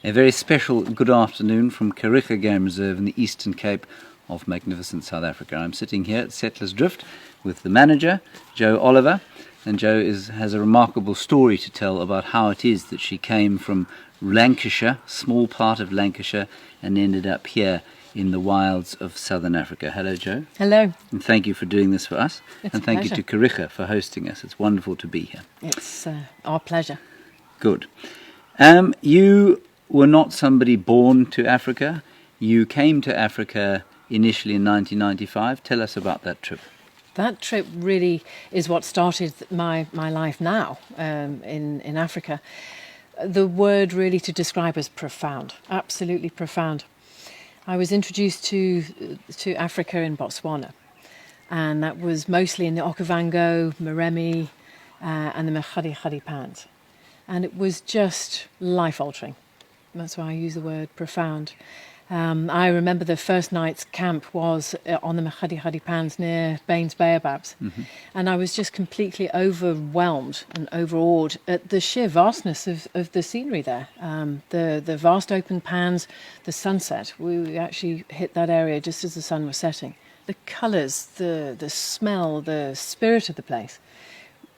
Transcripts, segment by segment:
A very special good afternoon from Kariega Game Reserve in the Eastern Cape of magnificent South Africa. I'm sitting here at Settlers Drift with the manager, Joe Oliver, and Joe has a remarkable story to tell about how it is that she came from Lancashire, small part of Lancashire, and ended up here in the wilds of Southern Africa. Hello, Joe. Hello. And thank you for doing this for us. It's and thank a pleasure. you to Kariega for hosting us. It's wonderful to be here. It's our pleasure. Good. You were not somebody born to Africa. You came to Africa initially in 1995. Tell us about that trip. That trip really is what started my life now in Africa. The word really to describe is profound, absolutely profound. I was introduced to Africa in Botswana, and that was mostly in the Okavango, Moremi, and the Machadi Pans. And it was just life-altering. That's why I use the word profound. I remember the first night's camp was on the Machadi Pans near Baines Baobabs. Mm-hmm. And I was just completely overwhelmed and overawed at the sheer vastness of the scenery there. The vast open pans, the sunset. We actually hit that area just as the sun was setting. The colours, the smell, the spirit of the place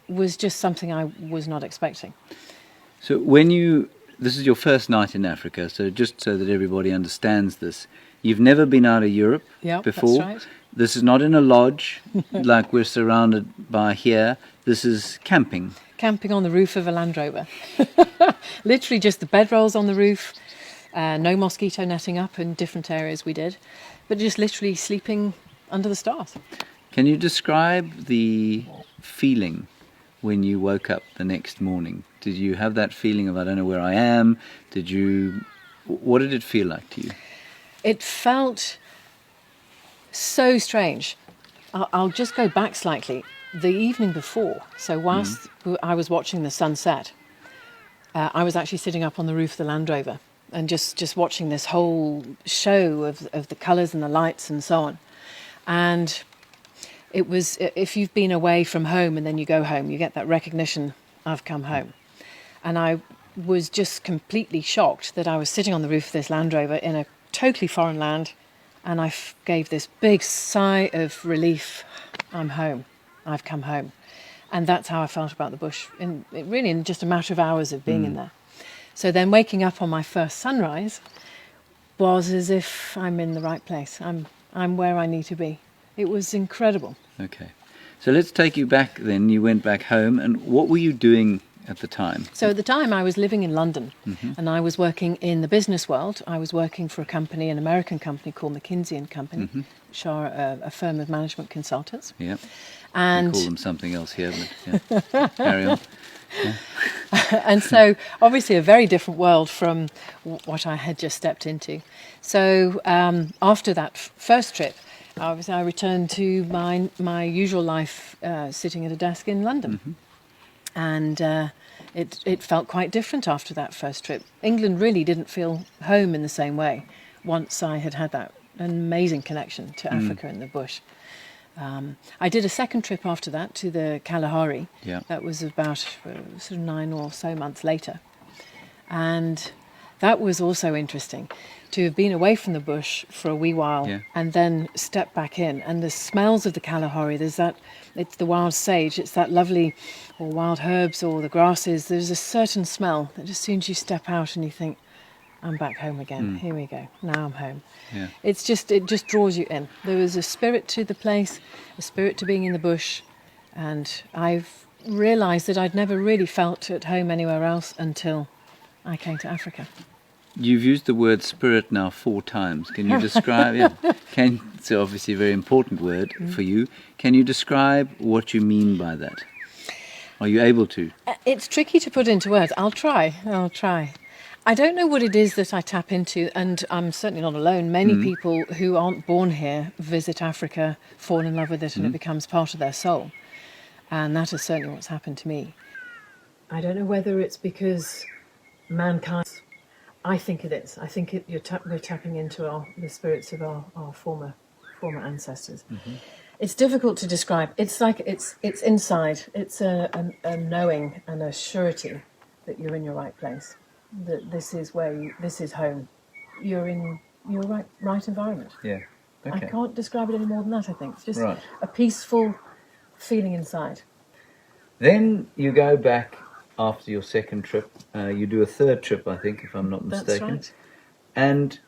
was just something I was not expecting. So this is your first night in Africa, so just so that everybody understands this, you've never been out of Europe before. That's right. This is not in a lodge like we're surrounded by here. This is camping. Camping on the roof of a Land Rover. Literally just the bedrolls on the roof, no mosquito netting up in different areas we did, but just literally sleeping under the stars. Can you describe the feeling when you woke up the next morning? Did you have that feeling of, I don't know where I am? What did it feel like to you? It felt so strange. I'll just go back slightly. The evening before, so whilst I was watching the sunset, I was actually sitting up on the roof of the Land Rover and just watching this whole show of the colours and the lights and so on. And it was, if you've been away from home and then you go home, you get that recognition, I've come home. And I was just completely shocked that I was sitting on the roof of this Land Rover in a totally foreign land, and I gave this big sigh of relief. I'm home. I've come home. And that's how I felt about the bush, in just a matter of hours of being in there. So then waking up on my first sunrise was as if I'm in the right place. I'm where I need to be. It was incredible. Okay. So let's take you back then. You went back home, and what were you doing at the time? So at the time I was living in London, and I was working in the business world. I was working for a company, an American company called McKinsey & Company, which are a firm of management consultants. Yeah. And we call them something else here, but yeah. Carry on. Yeah. And so obviously a very different world from what I had just stepped into. So after that first trip, I returned to my usual life, sitting at a desk in London. And it felt quite different after that first trip. England really didn't feel home in the same way once I had that amazing connection to Africa and the bush. I did a second trip after that to the Kalahari. Yeah. That was about sort of 9 or so months later. And that was also interesting, to have been away from the bush for a wee while and then step back in. And the smells of the Kalahari, it's the wild sage, it's that lovely, or wild herbs or the grasses. There's a certain smell that as soon as you step out and you think, I'm back home again. Here we go. Now I'm home. Yeah. It just draws you in. There was a spirit to the place, a spirit to being in the bush. And I've realised that I'd never really felt at home anywhere else until I came to Africa. You've used the word spirit now 4 times. Can you describe it's obviously a very important word for you. Can you describe what you mean by that? Are you able to? It's tricky to put into words. I'll try. I don't know what it is that I tap into, and I'm certainly not alone. Many people who aren't born here visit Africa, fall in love with it, and it becomes part of their soul. And that is certainly what's happened to me. I don't know whether it's because mankind... I think it is. I think we're tapping into the spirits of our former ancestors. It's difficult to describe. It's like it's inside. It's a knowing and a surety that you're in your right place. that this is this is home. You're in your right environment. Yeah. Okay. I can't describe it any more than that. I think it's just Right. a peaceful feeling inside. Then you go back after your second trip. You do a third trip, I think, if I'm not That's mistaken. right. And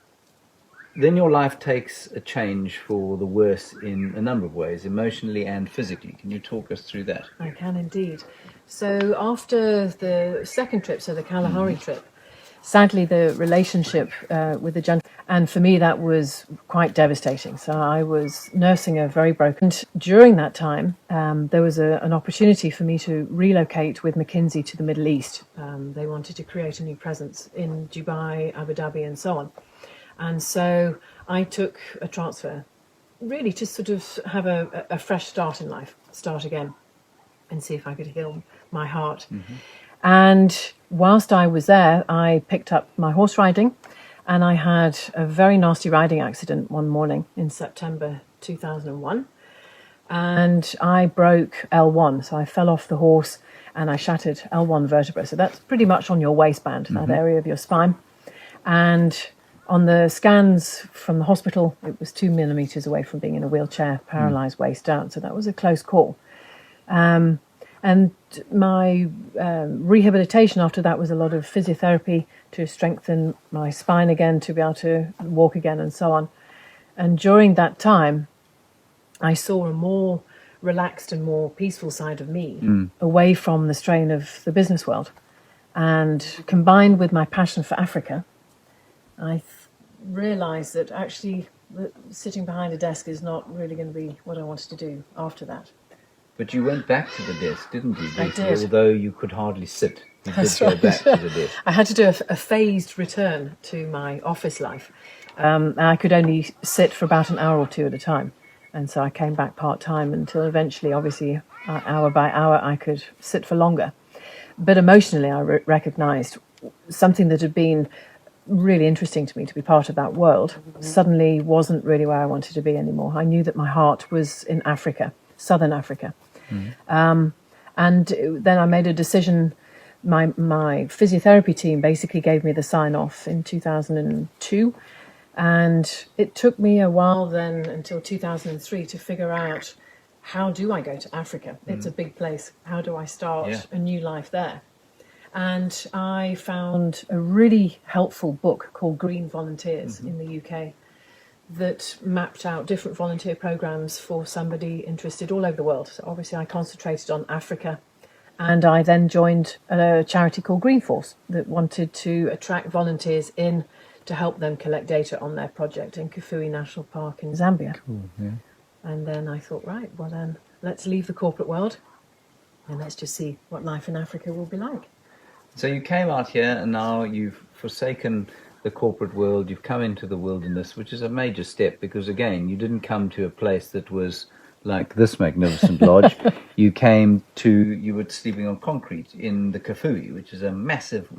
then your life takes a change for the worse in a number of ways, emotionally and physically. Can you talk us through that? I can indeed. So after the second trip, so the Kalahari trip, sadly the relationship with the gentleman, and for me that was quite devastating. So I was nursing a very broken. And during that time, there was an opportunity for me to relocate with McKinsey to the Middle East. They wanted to create a new presence in Dubai, Abu Dhabi, and so on. And so I took a transfer, really to sort of have a fresh start in life, start again, and see if I could heal my heart. Mm-hmm. And whilst I was there, I picked up my horse riding, and I had a very nasty riding accident one morning in September 2001. And I broke L1, so I fell off the horse and I shattered L1 vertebra. So that's pretty much on your waistband, that area of your spine. And on the scans from the hospital, it was 2 millimeters away from being in a wheelchair, paralysed waist down. So that was a close call. And my rehabilitation after that was a lot of physiotherapy to strengthen my spine again, to be able to walk again and so on. And during that time, I saw a more relaxed and more peaceful side of me, away from the strain of the business world. And combined with my passion for Africa, I realised that actually sitting behind a desk is not really going to be what I wanted to do after that. But you went back to the desk, didn't you? I did. Although you could hardly sit. You That's did go right. back to the desk. I had to do a phased return to my office life. I could only sit for about an hour or two at a time. And so I came back part-time until eventually, obviously, hour by hour, I could sit for longer. But emotionally, I recognised something that had been really interesting to me, to be part of that world, suddenly wasn't really where I wanted to be anymore. I knew that my heart was in Africa, Southern Africa. And then I made a decision. My physiotherapy team basically gave me the sign-off in 2002. And it took me a while then, until 2003, to figure out, how do I go to Africa? It's a big place. How do I start a new life there? And I found a really helpful book called Green Volunteers in the UK that mapped out different volunteer programs for somebody interested all over the world. So obviously I concentrated on Africa. And I then joined a charity called Green Force that wanted to attract volunteers in to help them collect data on their project in Kafue National Park in Zambia. Cool, yeah. And then I thought, right, well then, let's leave the corporate world and let's just see what life in Africa will be like. So you came out here and now you've forsaken the corporate world, you've come into the wilderness, which is a major step because, again, you didn't come to a place that was like this magnificent lodge. You were sleeping on concrete in the Kafue, which is a massive,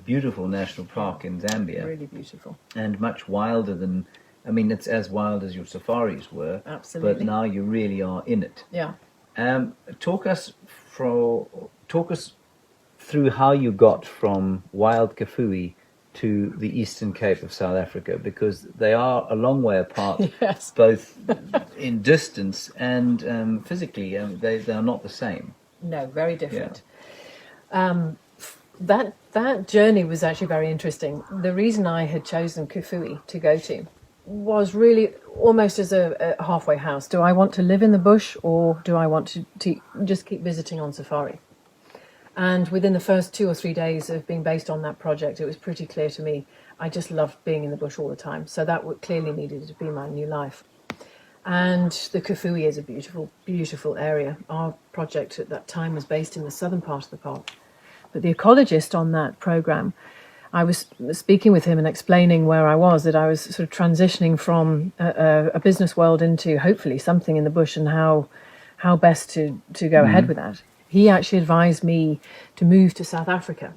beautiful national park in Zambia. Really beautiful. And much wilder than, it's as wild as your safaris were. Absolutely. But now you really are in it. Yeah. Talk us through how you got from wild Kafue to the Eastern Cape of South Africa, because they are a long way apart, Yes. both in distance and physically. They are not the same. No, very different. Yeah. That journey was actually very interesting. The reason I had chosen Kafue to go to was really almost as a halfway house. Do I want to live in the bush, or do I want to just keep visiting on safari? And within the first 2 or 3 days of being based on that project, it was pretty clear to me I just loved being in the bush all the time. So that clearly needed to be my new life. And the Kafue is a beautiful, beautiful area. Our project at that time was based in the southern part of the park. But the ecologist on that program, I was speaking with him and explaining where I was, that I was sort of transitioning from a business world into hopefully something in the bush, and how best to go ahead with that. He actually advised me to move to South Africa.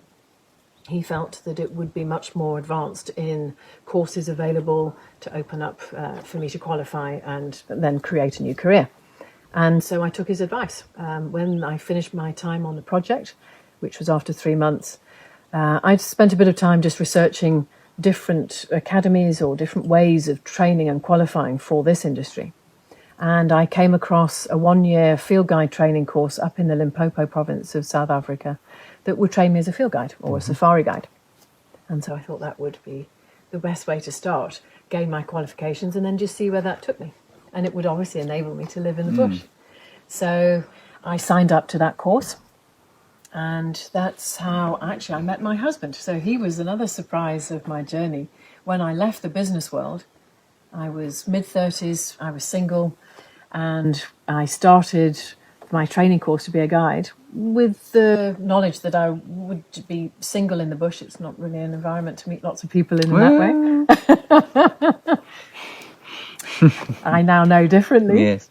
He felt that it would be much more advanced in courses available to open up for me to qualify and then create a new career. And so I took his advice. When I finished my time on the project, which was after 3 months, I'd spent a bit of time just researching different academies or different ways of training and qualifying for this industry. And I came across a 1-year field guide training course up in the Limpopo province of South Africa that would train me as a field guide or a safari guide. And so I thought that would be the best way to start, gain my qualifications, and then just see where that took me. And it would obviously enable me to live in the bush. So I signed up to that course. And that's how actually I met my husband. So he was another surprise of my journey. When I left the business world, I was mid-30s, I was single, and I started my training course to be a guide with the knowledge that I would be single in the bush. It's not really an environment to meet lots of people in that way. I now know differently. Yes.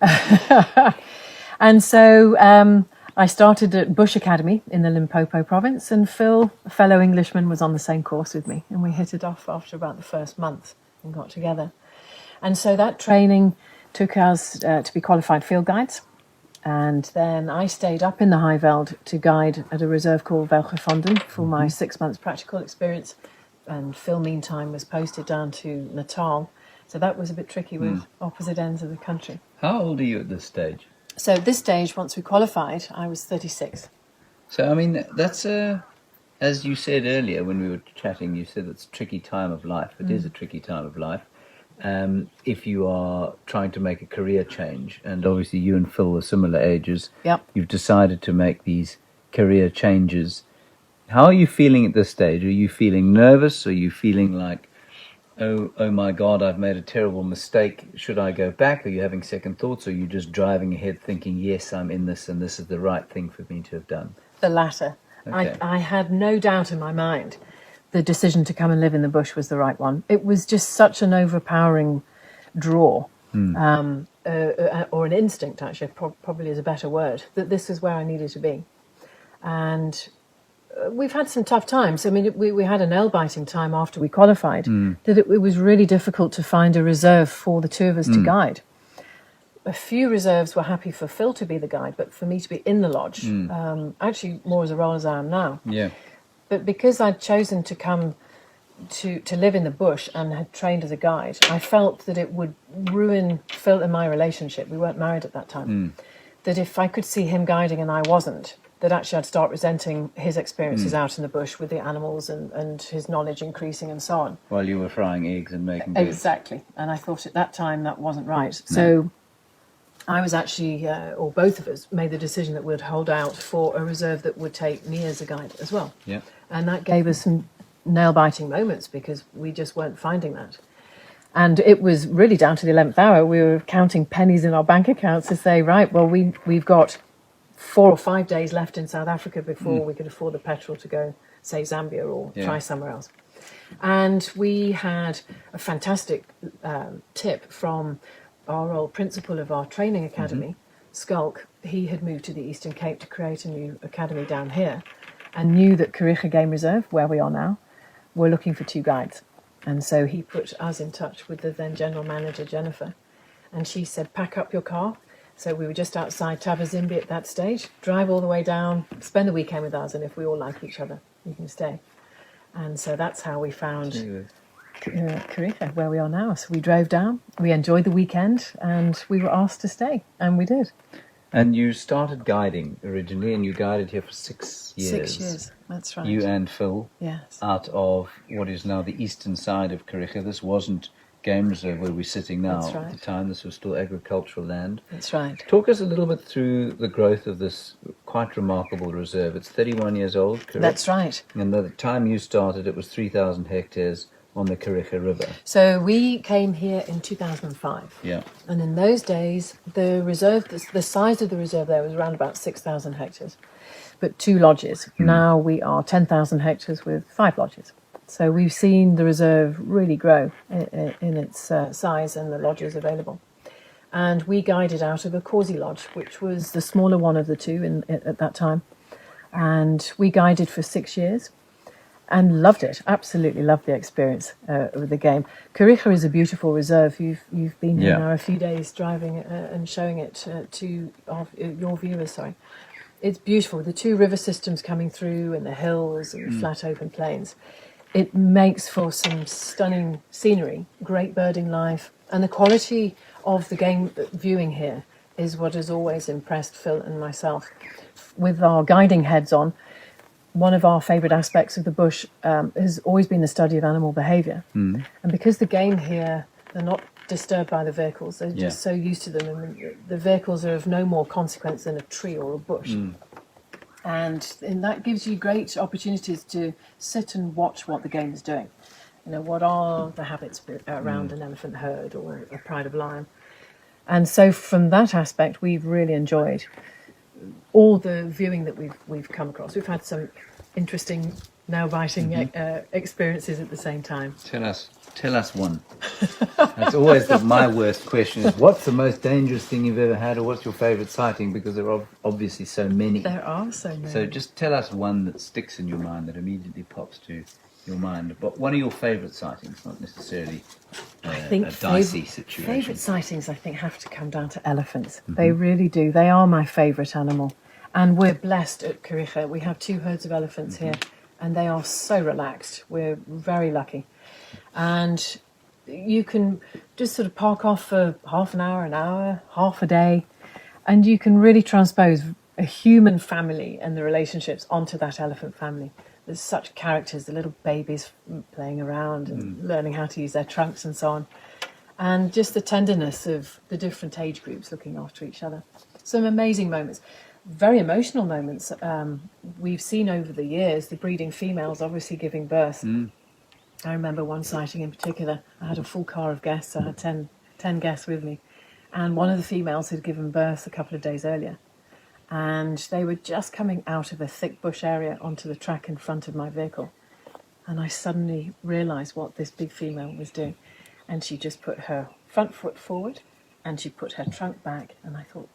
And so I started at Bush Academy in the Limpopo province, and Phil, a fellow Englishman, was on the same course with me, and we hit it off after about the first month and got together. And so that training took us to be qualified field guides, and then I stayed up in the High Veld to guide at a reserve called Velgevonden for my 6 months practical experience, and Phil meantime was posted down to Natal, so that was a bit tricky with opposite ends of the country. How old are you at this stage? So at this stage, once we qualified, I was 36. So, I mean, that's as you said earlier when we were chatting, you said it's a tricky time of life. It is a tricky time of life. If you are trying to make a career change, and obviously you and Phil are similar ages, you've decided to make these career changes. How are you feeling at this stage? Are you feeling nervous? Are you feeling like, oh my God, I've made a terrible mistake. Should I go back? Are you having second thoughts? Or are you just driving ahead thinking, yes, I'm in this and this is the right thing for me to have done? The latter. Okay. I had no doubt in my mind the decision to come and live in the bush was the right one. It was just such an overpowering draw, or an instinct, actually, probably is a better word, that this is where I needed to be. And we've had some tough times. I mean, we had a nail-biting time after we qualified, that it was really difficult to find a reserve for the two of us to guide. A few reserves were happy for Phil to be the guide, but for me to be in the lodge, actually more as a role as I am now. Yeah. But because I'd chosen to come to live in the bush and had trained as a guide, I felt that it would ruin Phil and my relationship. We weren't married at that time. That if I could see him guiding and I wasn't, that actually I'd start resenting his experiences out in the bush with the animals and his knowledge increasing and so on. While you were frying eggs and making goods. Exactly. And I thought at that time that wasn't right. So I was actually, or both of us, made the decision that we'd hold out for a reserve that would take me as a guide as well. Yeah. And that gave us some nail-biting moments because we just weren't finding that. And it was really down to the 11th hour. We were counting pennies in our bank accounts to say, right, well, we've got 4 or 5 days left in South Africa before we could afford the petrol to go, say, Zambia or try somewhere else. And we had a fantastic tip from our old principal of our training academy, Skulk. He had moved to the Eastern Cape to create a new academy down here and knew that Kariega Game Reserve, where we are now, were looking for 2 guides. And so he put us in touch with the then general manager, Jennifer. And she said, pack up your car. So we were just outside Tabazimbi at that stage, drive all the way down, spend the weekend with us, and if we all like each other, you can stay. And so that's how we found Kariega, where we are now. So we drove down, we enjoyed the weekend, and we were asked to stay, and we did. And you started guiding originally, and you guided here for 6 years. 6 years, that's right. You and Phil, yes, out of what is now the eastern side of Kariega. This wasn't Game Reserve where we're sitting now. That's right. At the time, this was still agricultural land. That's right. Talk us a little bit through the growth of this quite remarkable reserve. It's 31 years old, correct? That's right. And at the time you started, it was 3,000 hectares on the Kariega River. So we came here in 2005. Yeah. And in those days, the reserve, the size of the reserve there was around about 6,000 hectares, but 2 lodges. Now we are 10,000 hectares with 5 lodges. So we've seen the reserve really grow in its size and the lodges available. And we guided out of a Causey Lodge, which was the smaller one of the 2 at that time. And we guided for 6 years. And loved it, absolutely loved the experience of the game. Kariega is a beautiful reserve. You've been here now a few days driving and showing it to your viewers. It's beautiful. The two river systems coming through and the hills and the flat open plains. It makes for some stunning scenery, great birding life, and the quality of the game viewing here is what has always impressed Phil and myself. With our guiding heads on, one of our favourite aspects of the bush has always been the study of animal behaviour. And because the game here, they're not disturbed by the vehicles, they're just so used to them, and the vehicles are of no more consequence than a tree or a bush. And that gives you great opportunities to sit and watch what the game is doing. You know, what are the habits around an elephant herd or a pride of lion? And so from that aspect, we've really enjoyed all the viewing that we've come across. We've had some interesting, nail-biting experiences at the same time. Tell us one. That's always my worst question is, what's the most dangerous thing you've ever had, or what's your favourite sighting? Because there are obviously so many. There are so many. So just tell us one that sticks in your mind, that immediately pops to your mind. But one of your favourite sightings, not necessarily a dicey situation. Favourite sightings, I think, have to come down to elephants. They really do. They are my favourite animal. And we're blessed at Kariega. We have 2 herds of elephants here, and they are so relaxed. We're very lucky. And you can just sort of park off for half an hour, half a day, and you can really transpose a human family and the relationships onto that elephant family. There's such characters, the little babies playing around and learning how to use their trunks and so on. And just the tenderness of the different age groups looking after each other. Some amazing moments. Very emotional moments. We've seen over the years the breeding females obviously giving birth. I remember one sighting in particular. I had a full car of guests. I had 10 guests with me. And one of the females had given birth a couple of days earlier. And they were just coming out of a thick bush area onto the track in front of my vehicle. And I suddenly realised what this big female was doing. And she just put her front foot forward and she put her trunk back. And I thought,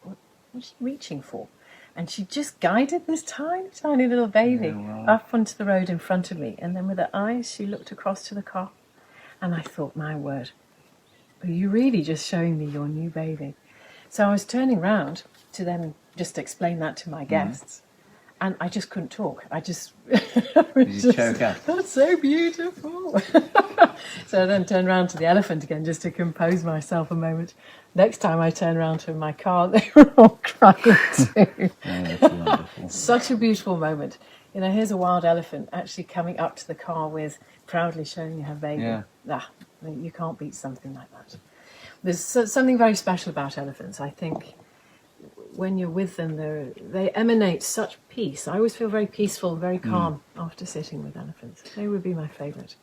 what's she reaching for? And she just guided this tiny, tiny little baby up onto the road in front of me. And then with her eyes, she looked across to the car. And I thought, my word, are you really just showing me your new baby? So I was turning round to then just explain that to my guests. And I just couldn't talk. I just... Did you choke up? That's so beautiful. So I then turned round to the elephant again just to compose myself a moment. Next time I turned round to my car, they were all crying too. That's wonderful. Such a beautiful moment. You know, here's a wild elephant actually coming up to the car with proudly showing her baby. You can't beat something like that. There's something very special about elephants. I think when you're with them, they emanate such peace. I always feel very peaceful, very calm after sitting with elephants. They would be my favourite.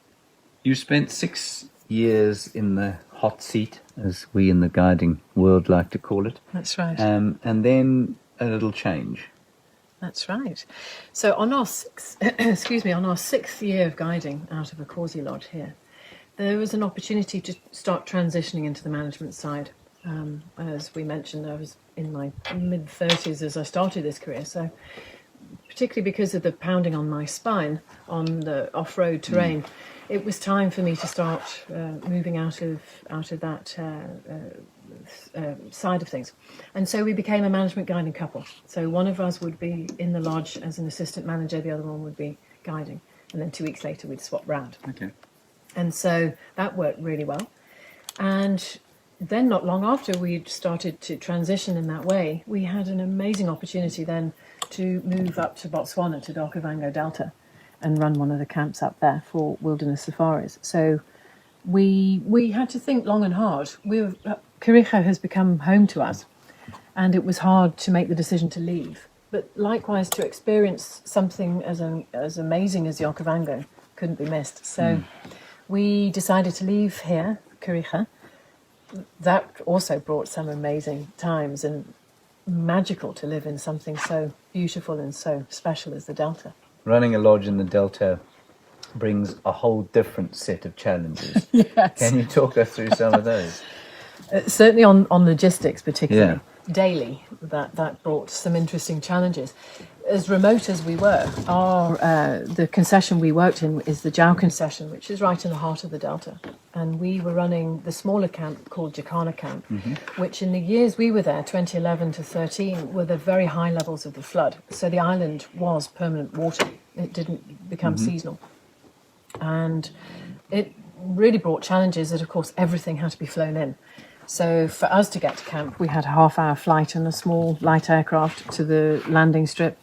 You spent 6 years in the hot seat, as we in the guiding world like to call it. That's right. And then a little change. That's right. So on our sixth year of guiding out of a Corsi lodge here, there was an opportunity to start transitioning into the management side. As we mentioned, I was in my mid-30s as I started this career, so particularly because of the pounding on my spine on the off-road terrain, it was time for me to start moving out of that side of things. And so we became a management guiding couple. So one of us would be in the lodge as an assistant manager, the other one would be guiding. And then 2 weeks later we'd swap round. Okay. And so that worked really well. And then not long after we'd started to transition in that way, we had an amazing opportunity then to move up to Botswana, to the Okavango Delta, and run one of the camps up there for wilderness safaris. So we had to think long and hard. Kariega has become home to us, and it was hard to make the decision to leave. But likewise, to experience something as amazing as the Okavango couldn't be missed. So we decided to leave here, Kariega. That also brought some amazing times, and magical to live in something so beautiful and so special as the Delta. Running a lodge in the Delta brings a whole different set of challenges. Yes. Can you talk us through some of those? Certainly on logistics particularly. Daily, that brought some interesting challenges. as remote as we were, the concession we worked in is the Jau concession, which is right in the heart of the Delta. And we were running the smaller camp called Jacana Camp, which in the years we were there, 2011 to 13, were the very high levels of the flood. So the island was permanent water. It didn't become seasonal. And it really brought challenges that, of course, everything had to be flown in. So for us to get to camp, we had a half-hour flight and a small light aircraft to the landing strip,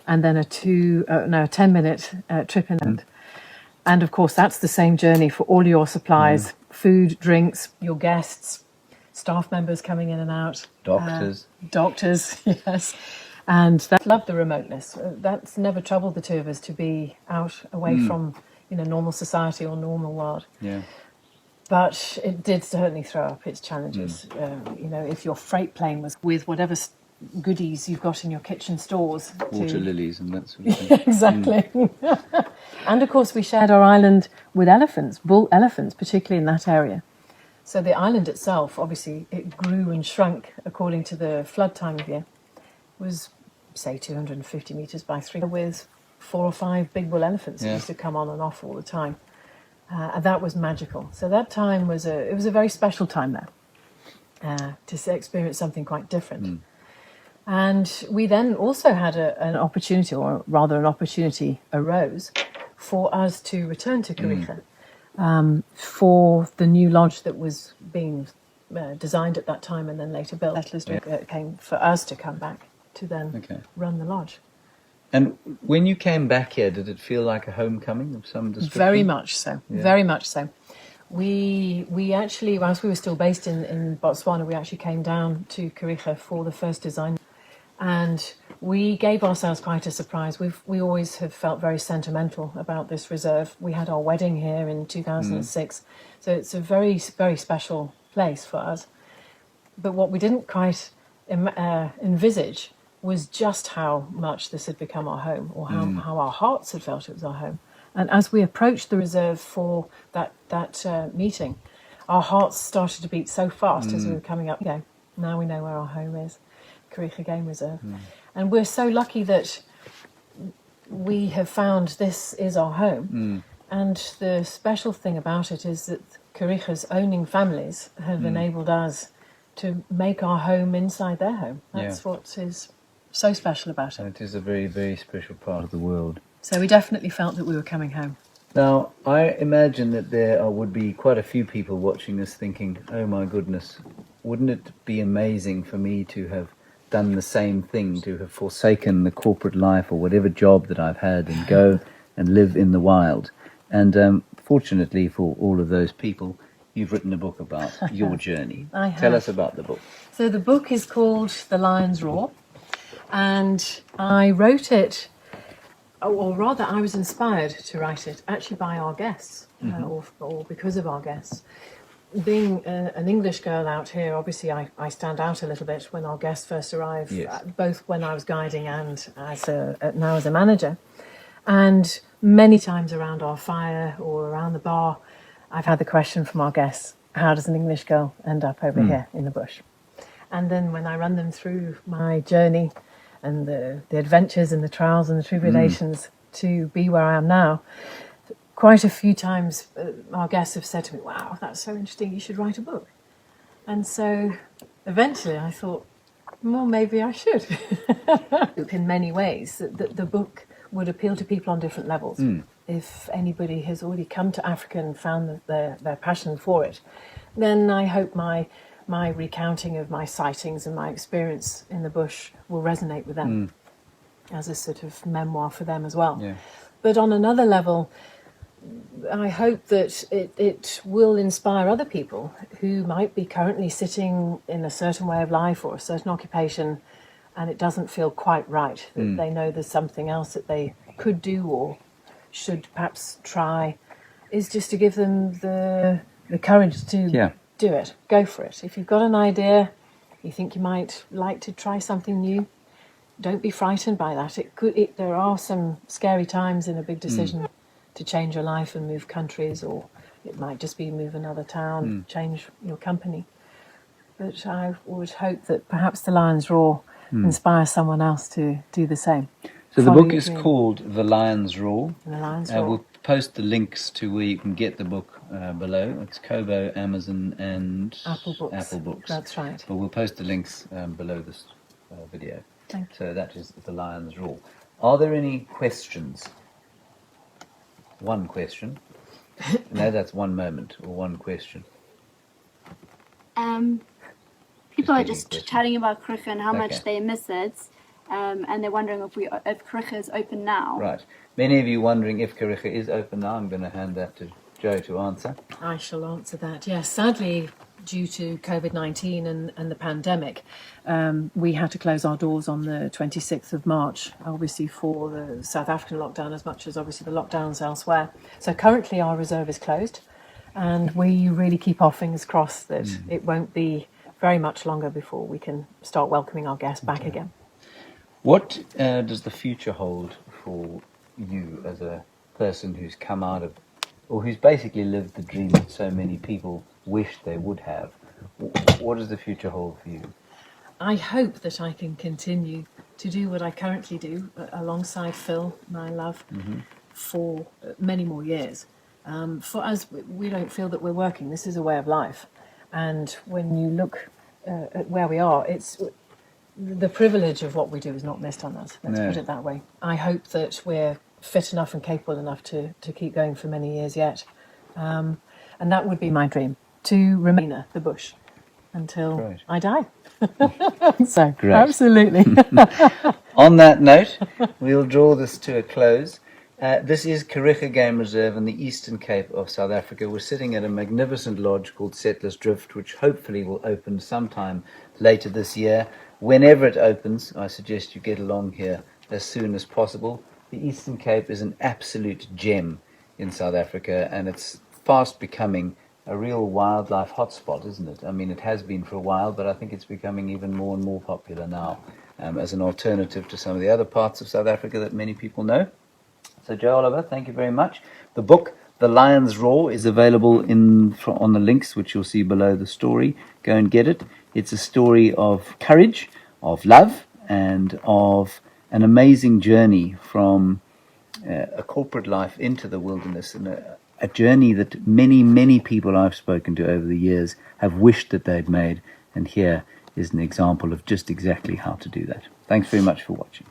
and then a 10-minute trip inland. And of course, that's the same journey for all your supplies, food, drinks, your guests, staff members coming in and out. Doctors, yes. And that loved the remoteness. That's never troubled the two of us to be out away from, normal society or normal world. Yeah. But it did certainly throw up its challenges. If your freight plane was with whatever goodies you've got in your kitchen stores. Water lilies and that sort of thing. Exactly. And of course we shared our island with elephants, bull elephants, particularly in that area. So the island itself, obviously, it grew and shrunk according to the flood time of year. It was, say, 250 metres by 3, with 4 or 5 big bull elephants that used to come on and off all the time. And that was magical. So that time was a very special time there to experience something quite different. And we then also had an opportunity, or rather an opportunity arose for us to return to Kariega for the new lodge that was being designed at that time and then later built. Settlers came for us to come back to then run the lodge. And when you came back here, did it feel like a homecoming of some description? Very much so. Yeah. Very much so. We actually, whilst we were still based in Botswana, we actually came down to Kariega for the first design. And we gave ourselves quite a surprise. We always have felt very sentimental about this reserve. We had our wedding here in 2006. So it's a very, very special place for us. But what we didn't quite envisage was just how much this had become our home, or how our hearts had felt it was our home. And as we approached the reserve for that meeting, our hearts started to beat so fast as we were coming up. Now we know where our home is, Kariega Game Reserve. And we're so lucky that we have found this is our home. And the special thing about it is that Kariega's owning families have enabled us to make our home inside their home. That's what is so special about it. And it is a very, very special part of the world. So we definitely felt that we were coming home. Now, I imagine that there would be quite a few people watching this thinking, oh my goodness, wouldn't it be amazing for me to have done the same thing, to have forsaken the corporate life or whatever job that I've had and go and live in the wild? And fortunately for all of those people, you've written a book about your journey. I have. Tell us about the book. So the book is called The Lion's Roar. And I wrote it, or rather I was inspired to write it actually by our guests, or because of our guests. Being an English girl out here, obviously I stand out a little bit when our guests first arrive, both when I was guiding and now as a manager. And many times around our fire or around the bar, I've had the question from our guests, how does an English girl end up over here in the bush? And then when I run them through my journey and the adventures and the trials and the tribulations to be where I am now, quite a few times our guests have said to me, wow, that's so interesting, you should write a book. And so eventually I thought, well, maybe I should. In many ways, the book would appeal to people on different levels. If anybody has already come to Africa and found their passion for it, then I hope my recounting of my sightings and my experience in the bush will resonate with them as a sort of memoir for them as well. Yeah. But on another level, I hope that it will inspire other people who might be currently sitting in a certain way of life or a certain occupation and it doesn't feel quite right, that they know there's something else that they could do or should perhaps try, is just to give them the courage to do it, go for it. If you've got an idea, you think you might like to try something new, don't be frightened by that. There are some scary times in a big decision to change your life and move countries, or it might just be move another town, change your company. But I would hope that perhaps the Lion's Roar inspires someone else to do the same. So the follow book your is dream. called The Lion's Roar. The Lion's Roar. We'll post the links to where you can get the book below. It's Kobo, Amazon, and Apple Books. That's right. But we'll post the links below this video. Thank you. So that is The Lion's Roar. Are there any questions? One question. No, that's one moment or one question. People are any just question. chatting about Kariega and how Okay. much they miss it, and they're wondering if Kariega is open now. Right. Many of you wondering if Kariega is open now. I'm going to hand that to Joe to answer. I shall answer that. Yes, sadly, due to COVID-19 and the pandemic, we had to close our doors on the 26th of March, obviously for the South African lockdown as much as obviously the lockdowns elsewhere. So currently our reserve is closed, and we really keep our fingers crossed that it won't be very much longer before we can start welcoming our guests back again. What does the future hold for you as a person who's come out of, or who's basically lived the dream that so many people wish they would have? What does the future hold for you? I hope that I can continue to do what I currently do alongside Phil, my love, for many more years. For us, we don't feel that we're working. This is a way of life. And when you look at where we are, it's the privilege of what we do is not missed on us. Let's No. put it that way. I hope that we're fit enough and capable enough to keep going for many years yet. And that would be my dream, to remain in the bush until Great. I die. So, Great. absolutely. On that note, we'll draw this to a close. This is Kariega Game Reserve in the Eastern Cape of South Africa. We're sitting at a magnificent lodge called Settlers Drift, which hopefully will open sometime later this year. Whenever it opens, I suggest you get along here as soon as possible. The Eastern Cape is an absolute gem in South Africa, and it's fast becoming a real wildlife hotspot, isn't it? I mean, it has been for a while, but I think it's becoming even more and more popular now as an alternative to some of the other parts of South Africa that many people know. So, Joe Oliver, thank you very much. The book, The Lion's Roar, is available on the links, which you'll see below the story. Go and get it. It's a story of courage, of love, and of an amazing journey from a corporate life into the wilderness, and a journey that many, many people I've spoken to over the years have wished that they'd made. And here is an example of just exactly how to do that. Thanks very much for watching.